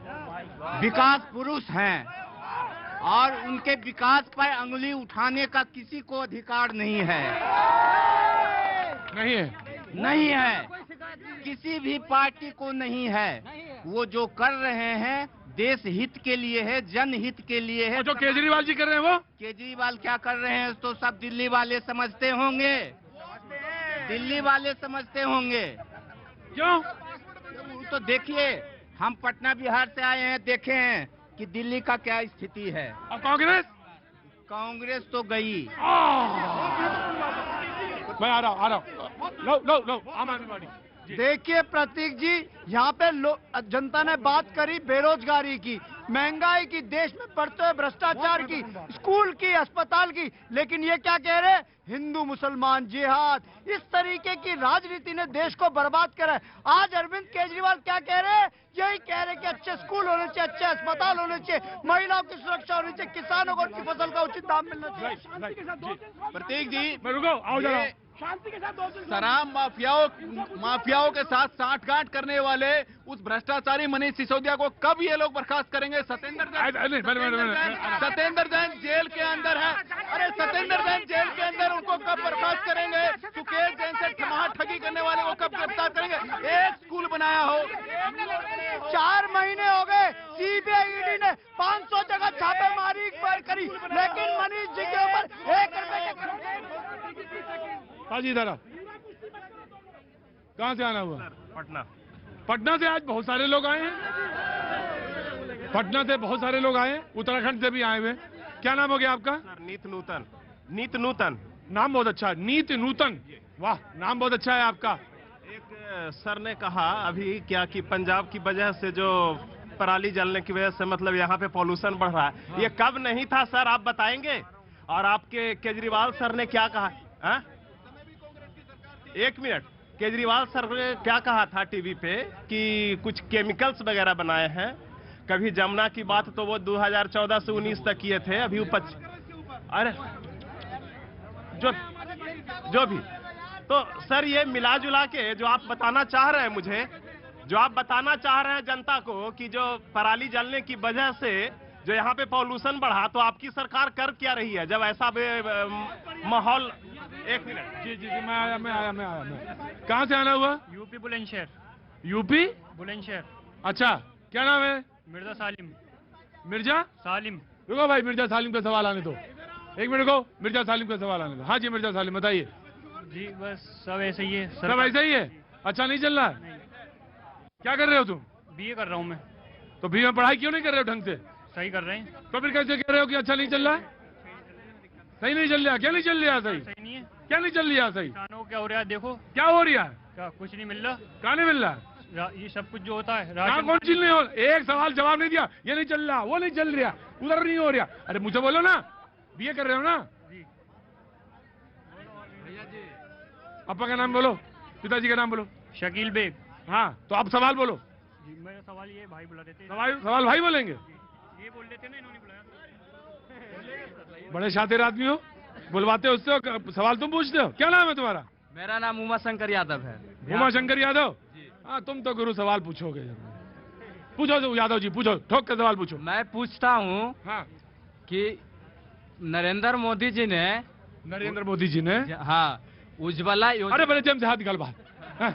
विकास पुरुष हैं, और उनके विकास पर अंगुली उठाने का किसी को अधिकार नहीं है। नहीं है, किसी भी पार्टी को नहीं है। वो जो कर रहे हैं देश हित के लिए है, जनहित के लिए है। जो केजरीवाल जी कर रहे हैं, वो केजरीवाल क्या कर रहे हैं तो सब दिल्ली वाले समझते होंगे। दिल्ली वाले समझते होंगे। क्यों? तो देखिए, हम पटना बिहार से आए हैं, देखे हैं कि दिल्ली का क्या स्थिति है। और कांग्रेस तो गई। मैं आ रहा हूँ। लो आम आदमी पार्टी। देखिए प्रतीक जी, यहाँ पे जनता ने बात करी बेरोजगारी की, महंगाई की, देश में बढ़ते हुए भ्रष्टाचार की, स्कूल की, अस्पताल की, लेकिन ये क्या कह रहे हैं? हिंदू मुसलमान जिहाद, इस तरीके की राजनीति ने देश को बर्बाद करा है। आज अरविंद केजरीवाल क्या कह रहे हैं? यही कह रहे हैं कि अच्छे स्कूल होने चाहिए, अच्छे अस्पताल होने चाहिए, महिलाओं की सुरक्षा होनी चाहिए, किसानों को उनकी फसल का उचित दाम मिलना चाहिए। प्रतीक जी, रुको, आओ जरा। शांति के साथ शराब माफियाओं के साथ साठगांठ करने वाले उस भ्रष्टाचारी मनीष सिसोदिया को कब ये लोग बर्खास्त करेंगे? सत्येंद्र जैन जेल के अंदर है। अरे सत्येंद्र जैन जेल के अंदर, उनको कब बर्खास्त करेंगे? सुकेश जैन से ठगी करने वाले को कब गिरफ्तार करेंगे? एक स्कूल बनाया हो। 4 महीने हो गए, सीबीआई ईडी ने 500 जगह छापेमारी करी, लेकिन मनीष जी के ऊपर 1 रुपए हाजी दारा। कहाँ से आना हुआ? पटना से। आज बहुत सारे लोग आए हैं। पटना से बहुत सारे लोग आए हैं, उत्तराखंड से भी आए हुए। क्या नाम हो गया आपका? नीत नूतन। नाम बहुत अच्छा, नीत नूतन। वाह, नाम बहुत अच्छा है आपका। एक सर ने कहा अभी क्या कि पंजाब की वजह से जो पराली जलने की वजह से मतलब यहाँ पे पॉल्यूशन बढ़ रहा है। ये कब नहीं था सर, आप बताएंगे? और आपके केजरीवाल सर ने क्या कहा? एक मिनट, केजरीवाल सर ने क्या कहा था टीवी पे कि कुछ केमिकल्स वगैरह बनाए हैं। कभी जमुना की बात तो वो 2014 से 19 तक किए थे, अभी अरे जो भी तो सर ये मिला जुला के जो आप बताना चाह रहे हैं मुझे, जो आप बताना चाह रहे हैं जनता को कि जो पराली जलने की वजह से जो यहाँ पे पॉल्यूशन बढ़ा, तो आपकी सरकार कर क्या रही है जब ऐसा माहौल। एक मिनट, जी जी जी, मैं आया। कहाँ से आना हुआ? यूपी बुलंदशहर। यूपी बुलंदशहर। अच्छा, क्या नाम है? मिर्जा सालिम। मिर्जा सालिम। रुको भाई, मिर्जा सालिम का सवाल आने दो। एक मिनट रुको, मिर्जा सालिम का सवाल आने दो। हाँ जी मिर्जा सालिम, बताइए। जी बस सब ऐसे ही है। सब ऐसा ही है? अच्छा, नहीं चल रहा है? क्या कर रहे हो तुम? बीए कर रहा हूँ मैं। तो बीए में पढ़ाई क्यों नहीं कर रहे हो ढंग से? सही कर रहे हैं। तो फिर कैसे कह रहे हो कि अच्छा नहीं चल रहा है? सही नहीं चल रहा? क्या नहीं चल रहा? सही नहीं है। क्या नहीं चल रहा सही? किसानों को क्या हो रहा है देखो। क्या हो रहा है? क्या कुछ नहीं मिल रहा। कहाँ नहीं मिल रहा है? ये सब कुछ जो होता है कौन चीज नहीं हो? एक सवाल जवाब नहीं दिया। ये नहीं चल रहा, वो नहीं चल रहा, उधर नहीं हो रहा। अरे मुझे बोलो ना, बीए कर रहे हो ना? पापा का नाम बोलो, पिताजी का नाम बोलो। शकील बेग। हाँ, तो आप सवाल बोलो। जी, मेरा सवाल ये भाई बुला देते। सवाल भाई बोलेंगे? ये बोल देते ना, इन्होंने बुलाया। बड़े शातिर आदमी हो, बुलवाते उससे हो, सवाल तुम पूछते हो। क्या नाम है तुम्हारा? मेरा नाम उमा शंकर यादव है। उमा शंकर यादव? हाँ, तुम तो गुरु सवाल पूछोगे। पूछो यादव जी, पूछो, ठोक के सवाल पूछो। मैं पूछता हूँ हाँ कि नरेंद्र मोदी जी ने हाँ उज्ज्वला योजना, अरे बड़े जम से हाथ निकाल बाहर। हाँ,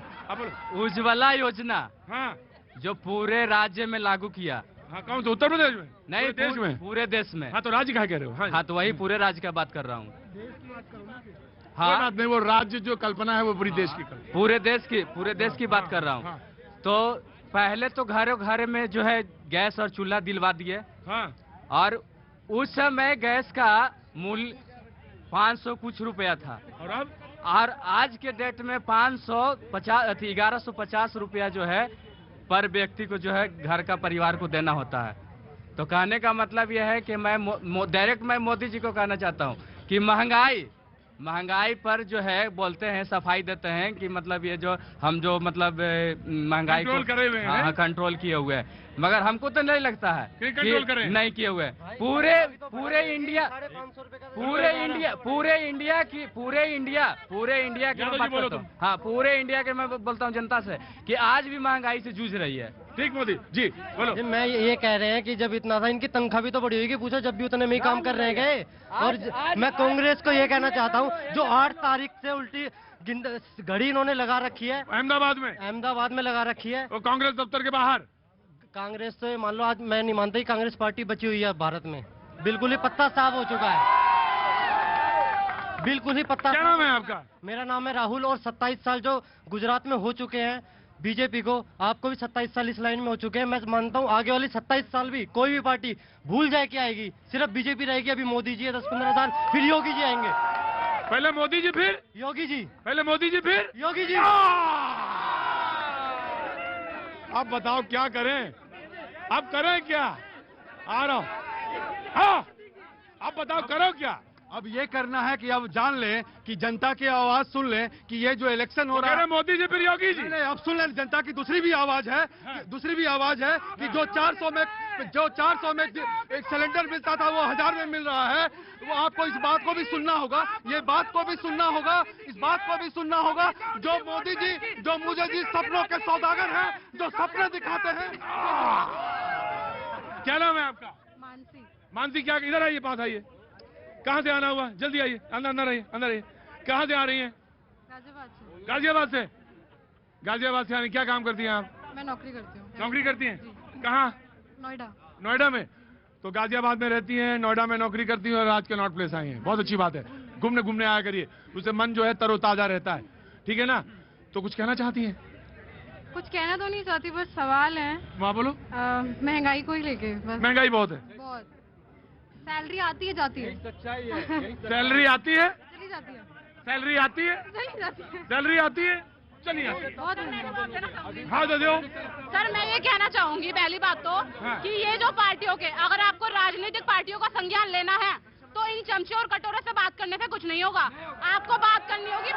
उज्ज्वला योजना हाँ जो पूरे राज्य में लागू किया। हाँ, कौन सा? उत्तर प्रदेश में? नहीं, देश में? पूरे देश में। हाँ, तो राज्य कहा कह रहे हो? हाँ, तो वही पूरे राज्य का बात कर रहा हूँ। हाँ, बात नहीं, वो राज्य जो कल्पना है वो पूरी देश की कल्पना। पूरे देश की बात कर रहा हूँ। तो पहले तो घरों घर में जो है गैस और चूल्हा दिलवा दिए। हाँ, और उस समय गैस का मूल्य 500 कुछ रुपया था। और आज के डेट में 1150 रुपया जो है पर व्यक्ति को जो है घर का परिवार को देना होता है। तो कहने का मतलब यह है कि मैं डायरेक्ट मैं मोदी जी को कहना चाहता हूँ कि महंगाई पर जो है बोलते हैं, सफाई देते हैं कि मतलब ये जो हम जो मतलब महंगाई को कंट्रोल किए हुए हैं, मगर हमको तो नहीं लगता है कि नहीं किए हुए। पूरे इंडिया की मैं बात करता हूँ। हाँ, पूरे इंडिया के मैं बोलता हूँ जनता से कि आज भी महंगाई से जूझ रही है। ठीक मोदी जी, बोलो। मैं ये कह रहे हैं कि जब इतना था, इनकी तनख्वाह भी तो बढ़ी होगी, पूछो जब भी उतने में ही काम कर रहे गए। और मैं कांग्रेस को ये कहना चाहता हूँ, जो 8 तारीख से उल्टी घड़ी इन्होंने लगा रखी है अहमदाबाद में लगा रखी है, वो कांग्रेस दफ्तर के बाहर। कांग्रेस तो मान लो, आज मैं नहीं मानता ही कांग्रेस पार्टी बची हुई है भारत में। बिल्कुल ही पत्ता साफ हो चुका है, बिल्कुल ही पत्ता। क्या नाम है आपका? मेरा नाम है राहुल। और 27 साल जो गुजरात में हो चुके हैं बीजेपी को, आपको भी 27 साल इस लाइन में हो चुके हैं। मैं मानता हूँ आगे वाली 27 साल भी कोई भी पार्टी भूल जाए कि आएगी, सिर्फ बीजेपी रहेगी। अभी मोदी जी है 10-15 साल, फिर योगी जी आएंगे। पहले मोदी जी फिर योगी जी, पहले मोदी जी फिर योगी जी। अब बताओ क्या करें, अब करें क्या? आ रहा हूं। हाँ, अब बताओ करो क्या? अब ये करना है कि अब जान लें कि जनता की आवाज सुन लें कि ये जो इलेक्शन हो रहा है, मोदी जी फिर योगी जी। नहीं, अब सुन लें, जनता की दूसरी भी आवाज है कि जो 400 में एक सिलेंडर मिलता था वो 1000 में मिल रहा है। वो आपको इस बात को भी सुनना होगा, इस बात को भी सुनना होगा जो मोदी जी, जो मुझे जी सपनों के सौदागर हैं, जो सपने दिखाते हैं। क्या नाम है आपका? मानसी। मानसी, क्या इधर आइए, पास आइए। कहाँ से आना हुआ? जल्दी आइए, अंदर आइए। कहाँ से आ रही हैं? गाजियाबाद से। गाजियाबाद से आने, क्या काम करती हैं आप? मैं नौकरी करती हूँ। नौकरी करती हैं? कहाँ? नोएडा में। तो गाजियाबाद में रहती हैं, नोएडा में नौकरी करती हैं और आज के नॉट प्लेस आई हैं। बहुत अच्छी बात है, घूमने आया करिए, उससे मन जो है तरोताजा रहता है। ठीक है ना? तो कुछ कहना चाहती हैं? कुछ कहना तो नहीं चाहती, बस सवाल है। वहाँ बोलो। महंगाई को ही लेके बस। महंगाई बहुत है। बहुत। सैलरी आती है जाती है। सैलरी आती है चली जाती है। सैलरी आती है चली जाती है। सैलरी आती है चलिए। बहुत हाँ दे दो। सर मैं ये कहना चाहूंगी पहली बात तो कि ये जो पार्टियों के, अगर आपको राजनीतिक पार्टियों का संज्ञान लेना है तो इन चमचे और कटोरे से बात करने से कुछ नहीं होगा। आपको बात करनी होगी